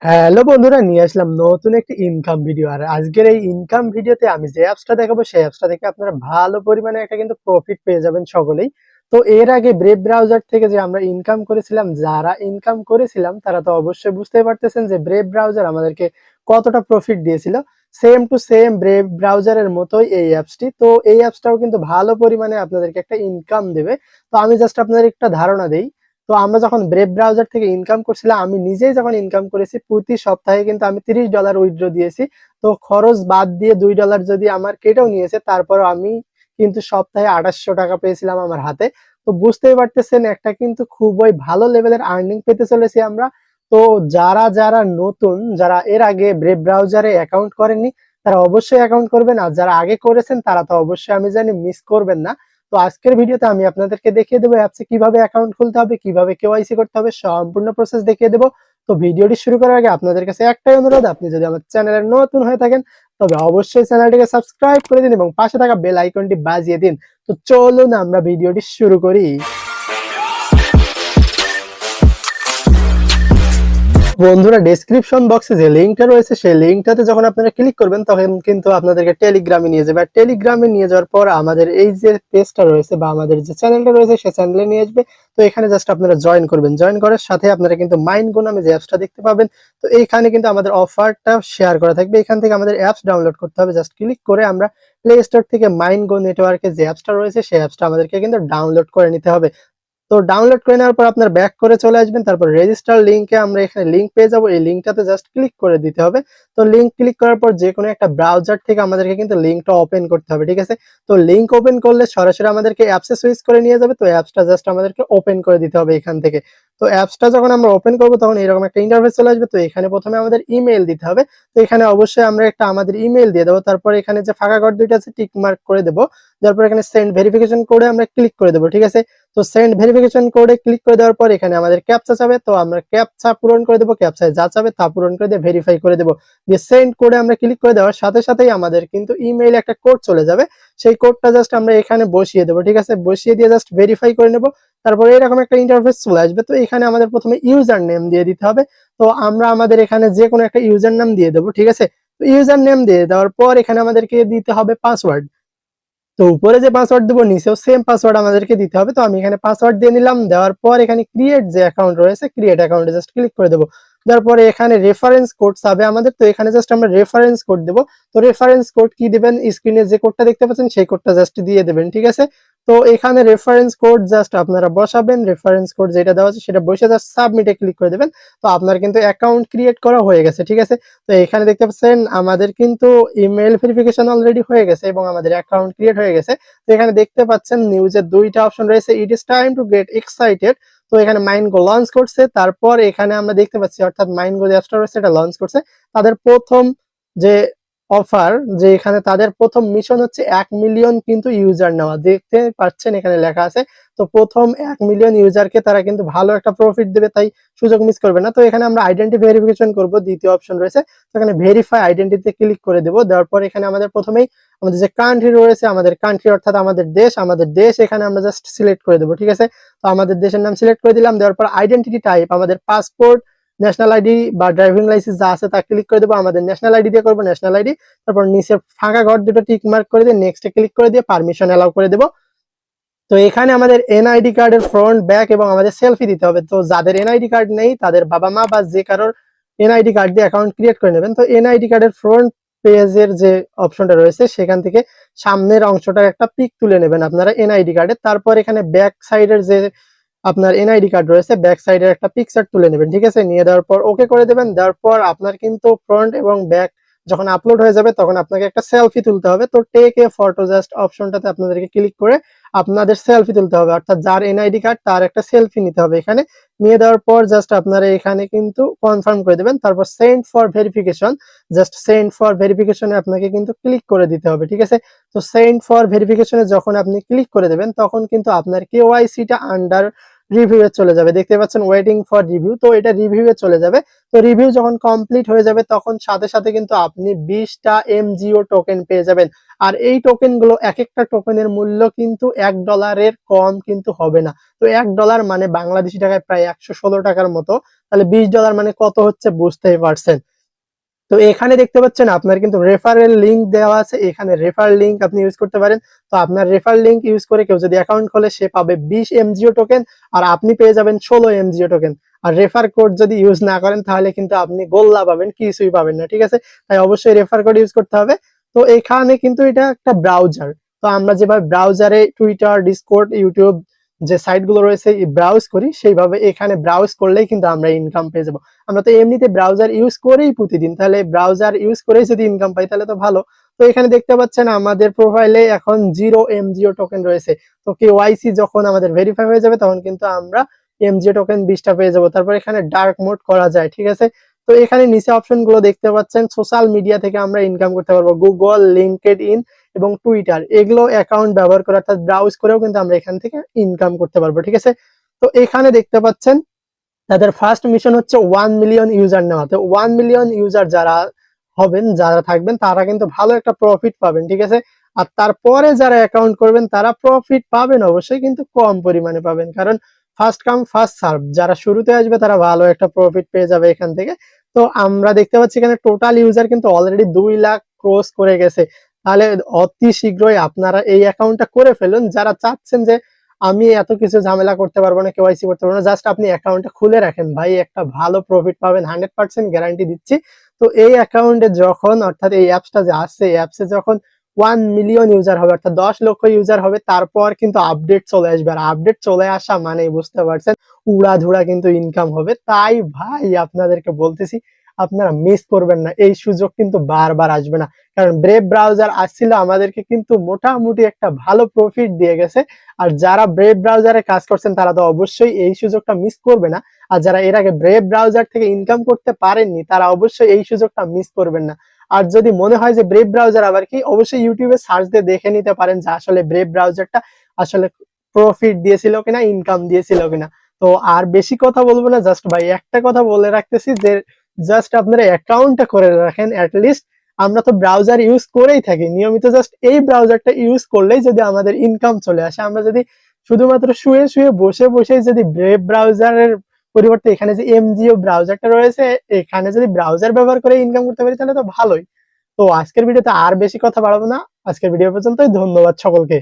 Hello বন্ধুরা, নিয়ে আসলাম নতুন একটি ইনকাম ভিডিও। আর আজকের এই ইনকাম ভিডিওতে আমি যে অ্যাপসটা দেখাবো সেই অ্যাপসটা থেকে আপনারা ভালো পরিমাণে একটা কিন্তু প্রফিট পেয়ে যাবেন সকলেই। তো এর আগে ব্রেভ ব্রাউজার থেকে যে আমরা ইনকাম করেছিলাম, যারা ইনকাম করেছিলাম তারা তো অবশ্যই বুঝতেই পারতেছেন যে ব্রেভ ব্রাউজার আমাদেরকে কতটা প্রফিট দিয়েছিল। সেম টু সেম ব্রেভ ব্রাউজারের মতোই এই অ্যাপসটি। তো এই অ্যাপসটাও কিন্তু ভালো পরিমাণে আপনাদেরকে একটা ইনকাম দেবে। তো আমি জাস্ট আপনাদের একটা ধারণা দেই। তো আমরা যখন ব্রেভ ব্রাউজার থেকে ইনকাম করছিলাম, আমি নিজেই যখন ইনকাম করেছি, প্রতি সপ্তাহে কিন্তু আমি $30 উইথড্র দিয়েছি। তো খরচ বাদ দিয়ে $2 যদি আমার কেটেও নিয়েছে, তারপরও আমি কিন্তু সপ্তাহে $2800 পেয়েছিলাম আমার হাতে। তো বুঝতেই পারতেছেন, একটা কিন্তু খুবই ভালো লেভেলের আর্নিং পেতে চলেছি আমরা। তো যারা যারা নতুন, যারা এর আগে ব্রেভ ব্রাউজারে অ্যাকাউন্ট করেননি, তারা অবশ্যই অ্যাকাউন্ট করবেন। আর যারা আগে করেছেন তারা তো অবশ্যই আমি জানি মিস করবেন না। তো আজকের ভিডিওতে আমি আপনাদেরকে দেখিয়ে দেবো অ্যাপসে কিভাবে অ্যাকাউন্ট খুলতে হবে, কিভাবে কেওয়াইসি করতে হবে, সম্পূর্ণ প্রসেস দেখিয়ে দেবো। তো ভিডিওটি শুরু করার আগে আপনাদের কাছে একটাই অনুরোধ, আপনি যদি আমার চ্যানেলে নতুন হয়ে থাকেন তবে অবশ্যই চ্যানেলটিকে সাবস্ক্রাইব করে দিন এবং পাশে থাকা বেল আইকনটি বাজিয়ে দিন। তো চলুন আমরা ভিডিওটি শুরু করি। বন্ধুরা, ডেসক্রিপশন বক্সে যে লিঙ্কটা রয়েছে সেই লিঙ্কটাতে যখন আপনারা ক্লিক করবেন তখন কিন্তু আপনাদেরকে টেলিগ্রামে নিয়ে যাবে। আর টেলিগ্রামে নিয়ে যাওয়ার পর আমাদের এই যে পেজটা রয়েছে বা আমাদের যে চ্যানেলটা রয়েছে সেই চ্যানেলে নিয়ে আসবে। তো এখানে জাস্ট আপনারা জয়েন করবেন। জয়েন করার সাথে আপনারা কিন্তু মাইনগো নামে যে অ্যাপসটা দেখতে পাবেন, তো এইখানে কিন্তু আমাদের অফারটা শেয়ার করা থাকবে। এখান থেকে আমাদের অ্যাপস ডাউনলোড করতে হবে। জাস্ট ক্লিক করে আমরা প্লে স্টোর থেকে মাইনগো নেটওয়ার্কে যে অ্যাপসটা রয়েছে সেই অ্যাপসটা আমাদেরকে কিন্তু ডাউনলোড করে নিতে হবে। তো ডাউনলোড করে নেওয়ার পর আপনার ব্যাক করে চলে আসবেন। তারপর রেজিস্টার লিংকে আমরা এখানে লিংক পেয়ে যাবো। এই লিংকটাতে জাস্ট ক্লিক করে দিতে হবে। তো লিংক ক্লিক করার পর যে কোনো একটা ব্রাউজার থেকে আমাদেরকে কিন্তু লিংকটা ওপেন করতে হবে, ঠিক আছে? তো লিংক ওপেন করলে সরাসরি আমাদেরকে অ্যাপসে সুইচ করে নিয়ে যাবে। তো অ্যাপসটা জাস্ট আমাদেরকে ওপেন করে দিতে হবে এখান থেকে। তো অ্যাপসটা যখন আমরা ওপেন করবো তখন এরকম একটা ইন্টারফেস চলে আসবে। তো এখানে প্রথমে আমাদের ইমেইল দিতে হবে। তো এখানে অবশ্যই আমরা একটা আমাদের ইমেইল দিয়ে দেবো। তারপর এখানে যে ফাঁকা ঘর দুইটা আছে টিক মার্ক করে দেবো। তারপর এখানে সেন্ড ভেরিফিকেশন কোডে আমরা ক্লিক করে দেবো, ঠিক আছে? তো সেন্ড ভেরিফিকেশন কোডে ক্লিক করে দেওয়ার পর এখানে আমাদের ক্যাপচা চাবে। তো আমরা ক্যাপচা পূরণ করে দেবো। ক্যাপচায় যা চাবে তা পূরণ করে দিয়ে ভেরিফাই করে দেবো। দিয়ে সেন্ড কোডে আমরা ক্লিক করে দেওয়ার সাথে সাথেই আমাদের কিন্তু ইমেইলে একটা কোড চলে যাবে। সেই কোডটা জাস্ট আমরা এখানে বসিয়ে দেবো, ঠিক আছে? বসিয়ে দিয়ে জাস্ট ভেরিফাই করে নেবো। তারপর এরকম একটা ইন্টারফেস চলে আসবে। তো এখানে আমাদের প্রথমে ইউজার নেম দিয়ে দিতে হবে। তো আমরা আমাদের এখানে যে কোনো একটা ইউজার নাম দিয়ে দেবো, ঠিক আছে? তো ইউজার নেম দিয়ে দেওয়ার পর এখানে আমাদেরকে দিতে হবে পাসওয়ার্ড। তো উপরে যে পাসওয়ার্ড দেবো নিচেও সেম পাসওয়ার্ড আমাদেরকে দিতে হবে। তো আমি এখানে পাসওয়ার্ড দিয়ে নিলাম। দেওয়ার পর এখানে ক্রিয়েট যে অ্যাকাউন্ট রয়েছে, ক্রিয়েট অ্যাকাউন্টে জাস্ট ক্লিক করে দেবো। দেওয়ার পরে এখানে রেফারেন্স কোড চাবে আমাদের। তো এখানে জাস্ট আমরা রেফারেন্স কোড দেবো। তো রেফারেন্স কোড কি দিবেন, স্ক্রিনে যে কোডটা দেখতে পাচ্ছেন সেই কোডটা জাস্ট দিয়ে দেবেন, ঠিক আছে? তো এখানে রেফারেন্স কোড জাস্ট আপনারা বসাবেন। রেফারেন্স কোড যেটা দেওয়া আছে সেটা বসে জাস্ট সাবমিটে ক্লিক করে দেবেন। তো আপনার কিন্তু অ্যাকাউন্ট ক্রিয়েট করা হয়ে গেছে, ঠিক আছে? তো এখানে দেখতে পাচ্ছেন আমাদের কিন্তু ইমেল ভেরিফিকেশন অলরেডি হয়ে গেছে এবং আমাদের অ্যাকাউন্ট ক্রিয়েট হয়ে গেছে। তো এখানে দেখতে পাচ্ছেন নিউজের দুইটা অপশন রয়েছে, it is time to get excited. তো এখানে মাইনগো লঞ্চ করছে। তারপর এখানে আমরা দেখতে পাচ্ছি, অর্থাৎ মাইনগো যে অ্যাপসটা রয়েছে এটা লঞ্চ করছে। তাদের প্রথম যে অফার, যে এখানে তাদের প্রথম মিশন হচ্ছে 1 মিলিয়ন কিন্তু ইউজার নেওয়া, দেখতে পাচ্ছেন এখানে লেখা আছে। তো প্রথম 1 মিলিয়ন ইউজারকে তারা কিন্তু ভালো একটা প্রফিট দেবে, তাই সুযোগ মিস করবে না। তো এখানে আমরা আইডেন্টি ভেরিফিকেশন করব, দ্বিতীয় অপশন রয়েছে। তো এখানে ভেরিফাই আইডেন্টিতে ক্লিক করে দেবো। দেওয়ার পর এখানে আমাদের প্রথমেই আমাদের যে কান্ট্রি রয়েছে, আমাদের কান্ট্রি অর্থাৎ আমাদের দেশ এখানে আমরা জাস্ট সিলেক্ট করে দেবো, ঠিক আছে? তো আমাদের দেশের নাম সিলেক্ট করে দিলাম। দেওয়ার পর আইডেন্টিটি টাইপ আমাদের পাসপোর্ট, ন্যাশনাল আইডি বা ড্রাইভিং লাইসেন্স যা আছে তা ক্লিক করে দেবো। আমাদের ন্যাশনাল আইডি দিয়ে করবো, ন্যাশনাল আইডি। তারপর নিচে ফাঁকা ঘর দুটো টিক মার্ক করে দিয়ে নেক্সটে ক্লিক করে দিয়ে পারমিশন অ্যালাউ করে দেবো। তো এখানে আমাদের এনআইডি কার্ডের ফ্রন্ট ব্যাক এবং আমাদের সেলফি দিতে হবে। তো যাদের এনআইডি কার্ড নেই তাদের বাবা মা বা যে কারোর এনআইডি কার্ড দিয়ে অ্যাকাউন্ট ক্রিয়েট করে নেবেন। তো এনআইডি কার্ডের ফ্রন্ট পেজের যে অপশনটা রয়েছে সেখান থেকে সামনের অংশটার একটা পিক তুলে নেবেন আপনারা এনআইডি কার্ডের। তারপর এখানে ব্যাক সাইডের যে আপনার এনআইডি কার্ড রয়েছে ব্যাক সাইডের একটা পিকচার তুলে নেবেন, ঠিক আছে? নিয়ে দেওয়ার পর ওকে করে দেবেন। দেওয়ার পর আপনার কিন্তু ফ্রন্ট এবং ব্যাক যখন আপলোড হয়ে যাবে তখন আপনাকে একটা সেলফি তুলতে হবে। তো টেক এ ফটো জাস্ট অপশনটাতে আপনাদেরকে ক্লিক করে আপনাদের সেলফি তুলতে হবে, অর্থাৎ যার এনআইডি কার্ড তার একটা সেলফি নিতে হবে এখানে। নিয়ে দেওয়ার পর জাস্ট আপনারা এখানে কিন্তু কনফার্ম করে দেবেন। তারপর send for verification, just send for ভেরিফিকেশনে আপনাকে কিন্তু ক্লিক করে দিতে হবে, ঠিক আছে? তো সেন্ড ফর ভেরিফিকেশনে যখন আপনি ক্লিক করে দেবেন তখন কিন্তু আপনার কেওয়াইসিটা আন্ডার রিভিউয়ে চলে যাবে। দেখতে পাচ্ছেন ওয়েটিং ফর রিভিউ, তো এটা রিভিউয়ে চলে যাবে। তো রিভিউ যখন কমপ্লিট হয়ে যাবে তখন সাথে সাথে কিন্তু আপনি 20টা MGO টোকেন পেয়ে যাবেন। আর এই টোকেনগুলো এক একটা টোকেনের মূল্য কিন্তু $1 কম কিন্তু হবে না। তো $1 মানে বাংলাদেশি টাকায় প্রায় 116 টাকার মতো। তাহলে $20 মানে কত হচ্ছে বুঝতেই পারছেন। তো এখানে দেখতে পাচ্ছেন আপনার কিন্তু রেফারেল লিংক দেওয়া আছে, এখানে রেফার লিংক আপনি ইউজ করতে পারেন। তো আপনার রেফার লিংক ইউজ করে কেউ যদি অ্যাকাউন্ট খোলে সে পাবে 20 MGO টোকেন আর আপনি পেয়ে যাবেন 16 MGO টোকেন। আর রেফার কোড যদি ইউজ না করেন তাহলে কিন্তু আপনি গোল্লা পাবেন, কিছুই পাবেন না, ঠিক আছে। তাই অবশ্যই রেফার কোড ইউজ করতে হবে। তো এখানে কিন্তু এটা একটা ব্রাউজার। তো আমরা যেভাবে ব্রাউজারে টুইটার, ডিসকর্ড, ইউটিউব যে সাইটগুলো রয়েছে ব্রাউজ করি, সেইভাবে এখানে ব্রাউজ করলেই কিন্তু আমরা ইনকাম পেয়ে যাবো। আমরা তো এমনিতে ব্রাউজার ইউজ করেই প্রতিদিন, তাহলে ব্রাউজার ইউজ করেই যদি ইনকাম পাই তাহলে তো ভালো। তো এখানে দেখতে পাচ্ছেন আমাদের প্রোফাইলে এখন 0 MGO টোকেন রয়েছে। তো কেওয়াইসি যখন আমাদের ভেরিফাই হয়ে যাবে তখন কিন্তু আমরা MGO টোকেন 20টা পেয়ে যাবো। তারপর এখানে ডার্ক মোড করা যায়, ঠিক আছে। তো এখানে নিচে অপশন গুলো দেখতে পাচ্ছেন, সোশ্যাল মিডিয়া থেকে আমরা ইনকাম করতে পারবো, গুগল, লিঙ্কড ইন এবং টুইটার, এগুলো অ্যাকাউন্ট ব্যবহার করে অর্থাৎ ব্রাউজ করেও কিন্তু আমরা এখান থেকে ইনকাম করতে পারবো, ঠিক আছে। তো এখানে দেখতে পাচ্ছেন তাদের ফার্স্ট মিশন হচ্ছে 1 মিলিয়ন ইউজার নেওয়া। তো 1 মিলিয়ন ইউজার যারা হবেন, যারা থাকবেন তারা কিন্তু ভালো একটা প্রফিট পাবেন, ঠিক আছে। আর তারপরে যারা অ্যাকাউন্ট করবেন তারা প্রফিট পাবেন অবশ্যই, কিন্তু কম পরিমাণে পাবেন, কারণ ফার্স্ট কাম ফার্স্ট সার্ভ, যারা শুরুতে আসবে তারা ভালো একটা প্রফিট পেয়ে যাবে এখান থেকে। তো আমরা দেখতে পাচ্ছি এখানে টোটাল ইউজার কিন্তু অলরেডি 2 লাখ ক্রস করে গেছে। তাহলে অতি শীঘ্রই আপনারা এই অ্যাকাউন্টটা করে ফেলুন। যারা চাচ্ছেন যে আমি এত কিছু ঝামেলা করতে পারবো না, কেওয়াইসি করতে পারবো না, জাস্ট আপনি অ্যাকাউন্টটা খুলে রাখেন ভাই, একটা ভালো প্রফিট পাবেন, 100% গ্যারান্টি দিচ্ছি। তো এই অ্যাকাউন্টে যখন অর্থাৎ এই অ্যাপসটা যে আসছে, এই অ্যাপসে যখন 1 মিলিয়ন ইউজার হবে অর্থাৎ 10 লক্ষ ইউজার হবে, তারপর কিন্তু আপডেট চলে আসবে। আর আপডেট চলে আসা মানে বুঝতে পারছেন উড়াধুরা কিন্তু ইনকাম হবে। তাই ভাই আপনাদেরকে বলতেছি আপনারা মিস করবেন না, এই সুযোগ কিন্তু বারবার আসবে না। কারণ ব্রেভ ব্রাউজার আসছিল আমাদেরকে কিন্তু মোটামুটি একটা ভালো প্রফিট দিয়ে গেছে। আর যারা ব্রেভ ব্রাউজারে কাজ করছেন তারা তো অবশ্যই এই সুযোগটা মিস করবে না। আর যারা এর আগে ব্রেভ ব্রাউজার থেকে ইনকাম করতে পারেননি তারা অবশ্যই এই সুযোগটা মিস করবেন না। আর যদি মনে হয় যে ব্রেভ ব্রাউজার আবার কি, অবশ্যই ইউটিউবে সার্চ দিয়ে দেখে নিতে পারেন যে আসলে ব্রেভ ব্রাউজারটা আসলে প্রফিট দিয়েছিল কিনা, ইনকাম দিয়েছিল কিনা। তো আর বেশি কথা বলবো না, জাস্ট ভাই একটা কথা বলে রাখতেছি যে জাস্ট আপনারা অ্যাকাউন্টটা করে রাখেন অ্যাটলিস্ট। আমরা তো ব্রাউজার ইউজ করেই থাকি নিয়মিত, জাস্ট এই ব্রাউজারটা ইউজ করলেই যদি আমাদের ইনকাম চলে আসে, আমরা যদি শুধুমাত্র শুয়ে শুয়ে বসে বসে যদি ব্রেভ ব্রাউজারের পরিবর্তে এখানে যে MGO ব্রাউজারটা রয়েছে এখানে যদি ব্রাউজার ব্যবহার করে ইনকাম করতে পারি তাহলে তো ভালোই। তো আজকের ভিডিওতে আর বেশি কথা বাড়াবো না, আজকের ভিডিও পর্যন্তই। ধন্যবাদ সকলকে।